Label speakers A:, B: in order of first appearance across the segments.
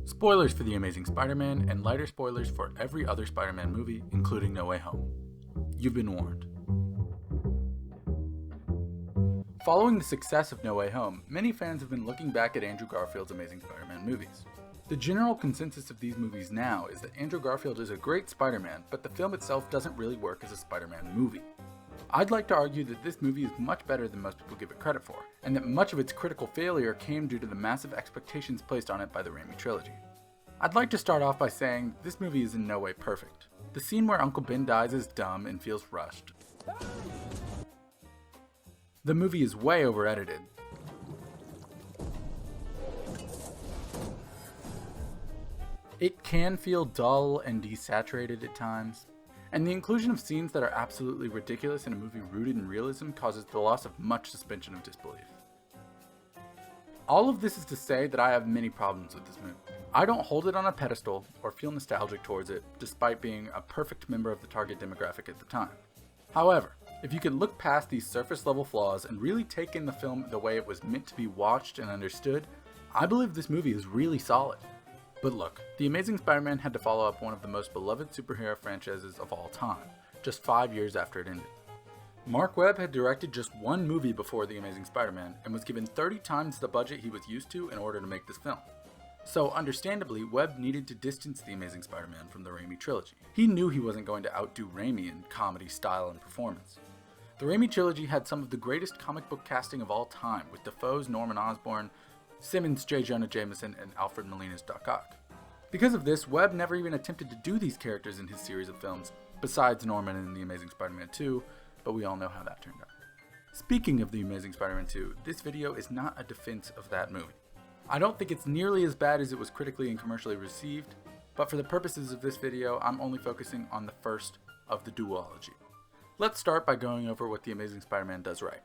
A: Spoilers for The Amazing Spider-Man, and lighter spoilers for every other Spider-Man movie, including No Way Home. You've been warned. Following the success of No Way Home, many fans have been looking back at Andrew Garfield's Amazing Spider-Man movies. The general consensus of these movies now is that Andrew Garfield is a great Spider-Man, but the film itself doesn't really work as a Spider-Man movie. I'd like to argue that this movie is much better than most people give it credit for, and that much of its critical failure came due to the massive expectations placed on it by the Raimi trilogy. I'd like to start off by saying this movie is in no way perfect. The scene where Uncle Ben dies is dumb and feels rushed. The movie is way over-edited. It can feel dull and desaturated at times, and the inclusion of scenes that are absolutely ridiculous in a movie rooted in realism causes the loss of much suspension of disbelief. All of this is to say that I have many problems with this movie. I don't hold it on a pedestal or feel nostalgic towards it, despite being a perfect member of the target demographic at the time. However, if you can look past these surface level flaws and really take in the film the way it was meant to be watched and understood, I believe this movie is really solid. But look, The Amazing Spider-Man had to follow up one of the most beloved superhero franchises of all time, just 5 years after it ended. Mark Webb had directed just one movie before The Amazing Spider-Man and was given 30 times the budget he was used to in order to make this film. So understandably, Webb needed to distance The Amazing Spider-Man from the Raimi trilogy. He knew he wasn't going to outdo Raimi in comedy, style, and performance. The Raimi trilogy had some of the greatest comic book casting of all time, with Dafoe's Norman Osborn, Simmons' J. Jonah Jameson, and Alfred Molina's Doc Ock. Because of this, Webb never even attempted to do these characters in his series of films, besides Norman in The Amazing Spider-Man 2, but we all know how that turned out. Speaking of The Amazing Spider-Man 2, this video is not a defense of that movie. I don't think it's nearly as bad as it was critically and commercially received, but for the purposes of this video, I'm only focusing on the first of the duology. Let's start by going over what The Amazing Spider-Man does right.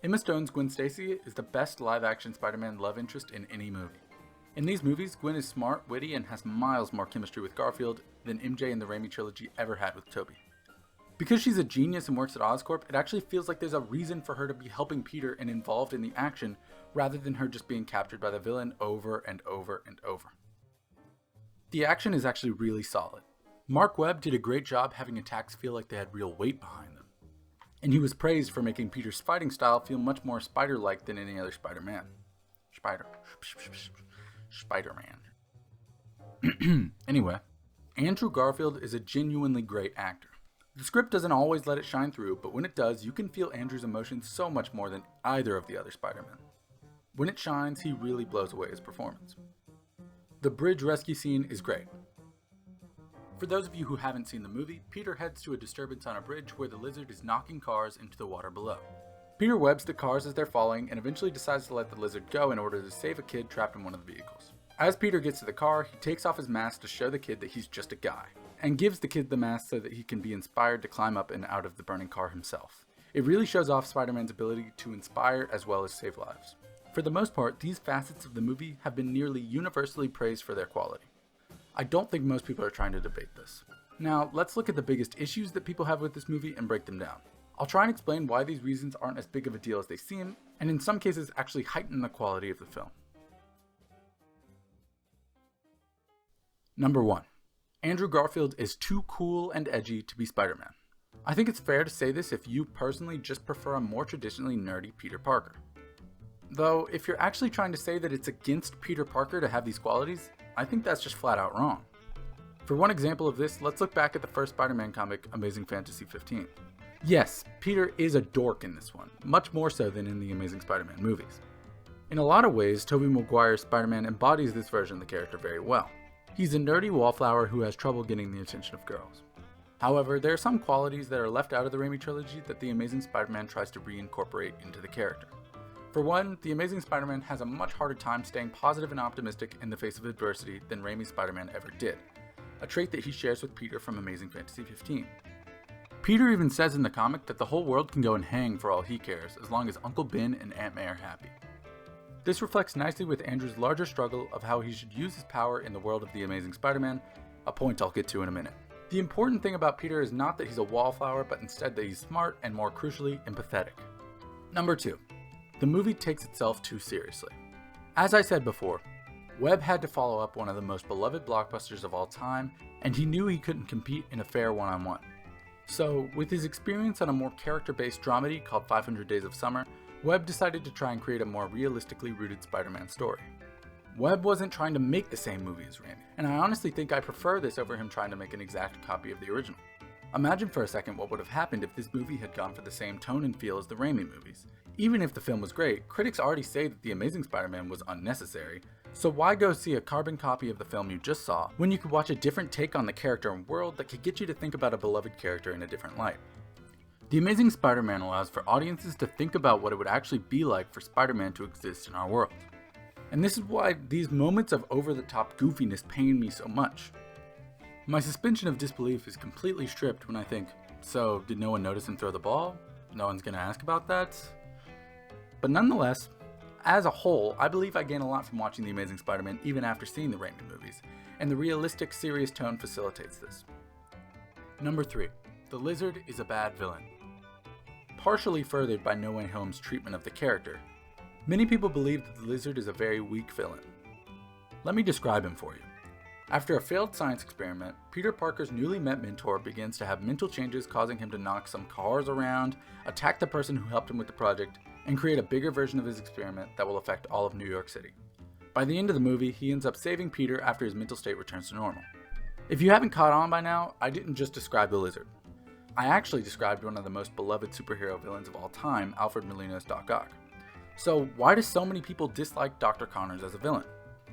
A: Emma Stone's Gwen Stacy is the best live-action Spider-Man love interest in any movie. In these movies, Gwen is smart, witty, and has miles more chemistry with Garfield than MJ in the Raimi trilogy ever had with Tobey. Because she's a genius and works at Oscorp, it actually feels like there's a reason for her to be helping Peter and involved in the action, rather than her just being captured by the villain over and over and over. The action is actually really solid. Mark Webb did a great job having attacks feel like they had real weight behind them. And he was praised for making Peter's fighting style feel much more spider-like than any other Spider-Man. Spider-Man. Anyway, Andrew Garfield is a genuinely great actor. The script doesn't always let it shine through, but when it does, you can feel Andrew's emotions so much more than either of the other Spider-Men. When it shines, he really blows away his performance. The bridge rescue scene is great. For those of you who haven't seen the movie, Peter heads to a disturbance on a bridge where the lizard is knocking cars into the water below. Peter webs the cars as they're falling and eventually decides to let the lizard go in order to save a kid trapped in one of the vehicles. As Peter gets to the car, he takes off his mask to show the kid that he's just a guy, and gives the kid the mask so that he can be inspired to climb up and out of the burning car himself. It really shows off Spider-Man's ability to inspire as well as save lives. For the most part, these facets of the movie have been nearly universally praised for their quality. I don't think most people are trying to debate this. Now, let's look at the biggest issues that people have with this movie and break them down. I'll try and explain why these reasons aren't as big of a deal as they seem, and in some cases actually heighten the quality of the film. Number 1. Andrew Garfield is too cool and edgy to be Spider-Man. I think it's fair to say this if you personally just prefer a more traditionally nerdy Peter Parker. Though, if you're actually trying to say that it's against Peter Parker to have these qualities, I think that's just flat out wrong. For one example of this, let's look back at the first Spider-Man comic, Amazing Fantasy 15. Yes, Peter is a dork in this one, much more so than in the Amazing Spider-Man movies. In a lot of ways, Tobey Maguire's Spider-Man embodies this version of the character very well. He's a nerdy wallflower who has trouble getting the attention of girls. However, there are some qualities that are left out of the Raimi trilogy that the Amazing Spider-Man tries to reincorporate into the character. For one, the Amazing Spider-Man has a much harder time staying positive and optimistic in the face of adversity than Raimi's Spider-Man ever did, a trait that he shares with Peter from Amazing Fantasy 15. Peter even says in the comic that the whole world can go and hang for all he cares, as long as Uncle Ben and Aunt May are happy. This reflects nicely with Andrew's larger struggle of how he should use his power in the world of the Amazing Spider-Man, a point I'll get to in a minute. The important thing about Peter is not that he's a wallflower, but instead that he's smart and, more crucially, empathetic. Number 2. The movie takes itself too seriously. As I said before, Webb had to follow up one of the most beloved blockbusters of all time, and he knew he couldn't compete in a fair one-on-one. So, with his experience on a more character-based dramedy called 500 Days of Summer, Webb decided to try and create a more realistically rooted Spider-Man story. Webb wasn't trying to make the same movie as Raimi, and I honestly think I prefer this over him trying to make an exact copy of the original. Imagine for a second what would have happened if this movie had gone for the same tone and feel as the Raimi movies. Even if the film was great, critics already say that The Amazing Spider-Man was unnecessary, so why go see a carbon copy of the film you just saw when you could watch a different take on the character and world that could get you to think about a beloved character in a different light? The Amazing Spider-Man allows for audiences to think about what it would actually be like for Spider-Man to exist in our world. And this is why these moments of over-the-top goofiness pain me so much. My suspension of disbelief is completely stripped when I think, so did no one notice him throw the ball? No one's gonna ask about that? But nonetheless, as a whole, I believe I gain a lot from watching The Amazing Spider-Man even after seeing the Raimi movies, and the realistic, serious tone facilitates this. Number 3. The Lizard is a bad villain. Partially furthered by No Way Home's treatment of the character, many people believe that the Lizard is a very weak villain. Let me describe him for you. After a failed science experiment, Peter Parker's newly met mentor begins to have mental changes causing him to knock some cars around, attack the person who helped him with the project, and create a bigger version of his experiment that will affect all of New York City. By the end of the movie, he ends up saving Peter after his mental state returns to normal. If you haven't caught on by now, I didn't just describe the Lizard. I actually described one of the most beloved superhero villains of all time, Alfred Molina's Doc Ock. So why do so many people dislike Dr. Connors as a villain?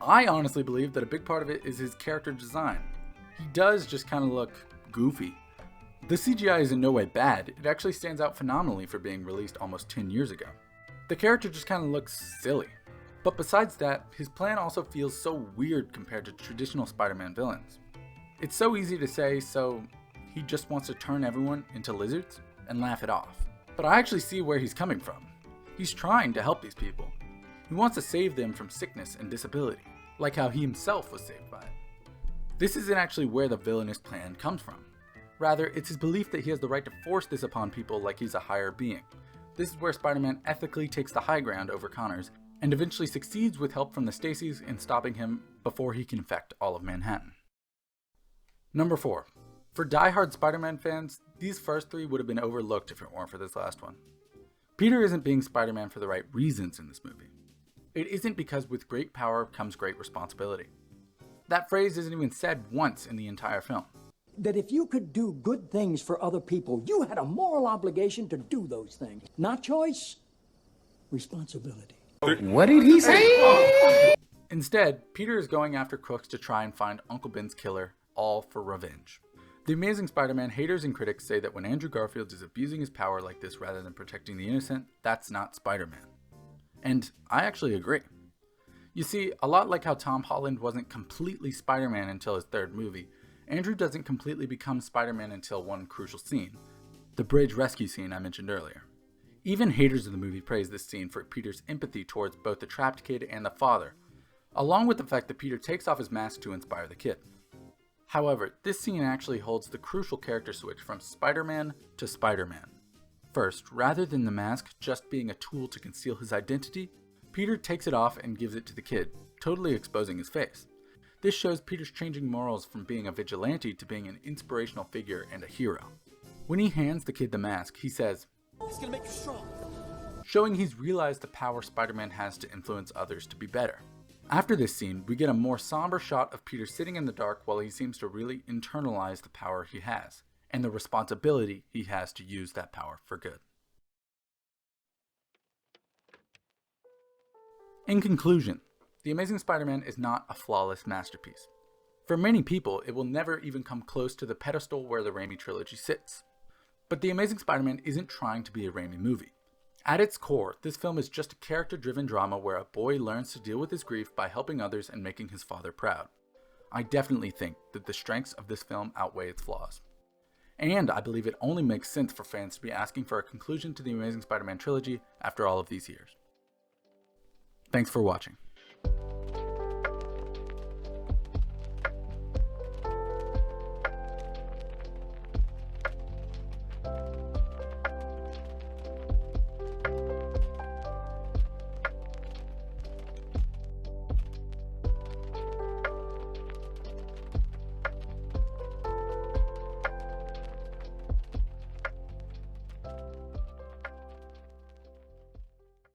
A: I honestly believe that a big part of it is his character design. He does just kind of look goofy. The CGI is in no way bad, it actually stands out phenomenally for being released almost 10 years ago. The character just kind of looks silly. But besides that, his plan also feels so weird compared to traditional Spider-Man villains. It's so easy to say, so he just wants to turn everyone into lizards and laugh it off. But I actually see where he's coming from. He's trying to help these people. He wants to save them from sickness and disability, like how he himself was saved by it. This isn't actually where the villainous plan comes from. Rather, it's his belief that he has the right to force this upon people like he's a higher being. This is where Spider-Man ethically takes the high ground over Connors, and eventually succeeds with help from the Stacys in stopping him before he can infect all of Manhattan. Number 4. For die-hard Spider-Man fans, these first 3 would have been overlooked if it weren't for this last one. Peter isn't being Spider-Man for the right reasons in this movie. It isn't because with great power comes great responsibility. That phrase isn't even said once in the entire film.
B: That if you could do good things for other people, you had a moral obligation to do those things. Not choice, responsibility.
C: What did he say?
A: Instead, Peter is going after crooks to try and find Uncle Ben's killer, all for revenge. The Amazing Spider-Man haters and critics say that when Andrew Garfield is abusing his power like this rather than protecting the innocent, that's not Spider-Man. And I actually agree. You see, a lot like how Tom Holland wasn't completely Spider-Man until his 3rd movie, Andrew doesn't completely become Spider-Man until one crucial scene, the bridge rescue scene I mentioned earlier. Even haters of the movie praise this scene for Peter's empathy towards both the trapped kid and the father, along with the fact that Peter takes off his mask to inspire the kid. However, this scene actually holds the crucial character switch from Spider-Man to Spider-Man. First, rather than the mask just being a tool to conceal his identity, Peter takes it off and gives it to the kid, totally exposing his face. This shows Peter's changing morals from being a vigilante to being an inspirational figure and a hero. When he hands the kid the mask, he says, "It's gonna make you strong," showing he's realized the power Spider-Man has to influence others to be better. After this scene, we get a more somber shot of Peter sitting in the dark while he seems to really internalize the power he has, and the responsibility he has to use that power for good. In conclusion, The Amazing Spider-Man is not a flawless masterpiece. For many people, it will never even come close to the pedestal where the Raimi trilogy sits. But The Amazing Spider-Man isn't trying to be a Raimi movie. At its core, this film is just a character-driven drama where a boy learns to deal with his grief by helping others and making his father proud. I definitely think that the strengths of this film outweigh its flaws. And I believe it only makes sense for fans to be asking for a conclusion to the Amazing Spider-Man trilogy after all of these years. Thanks for watching.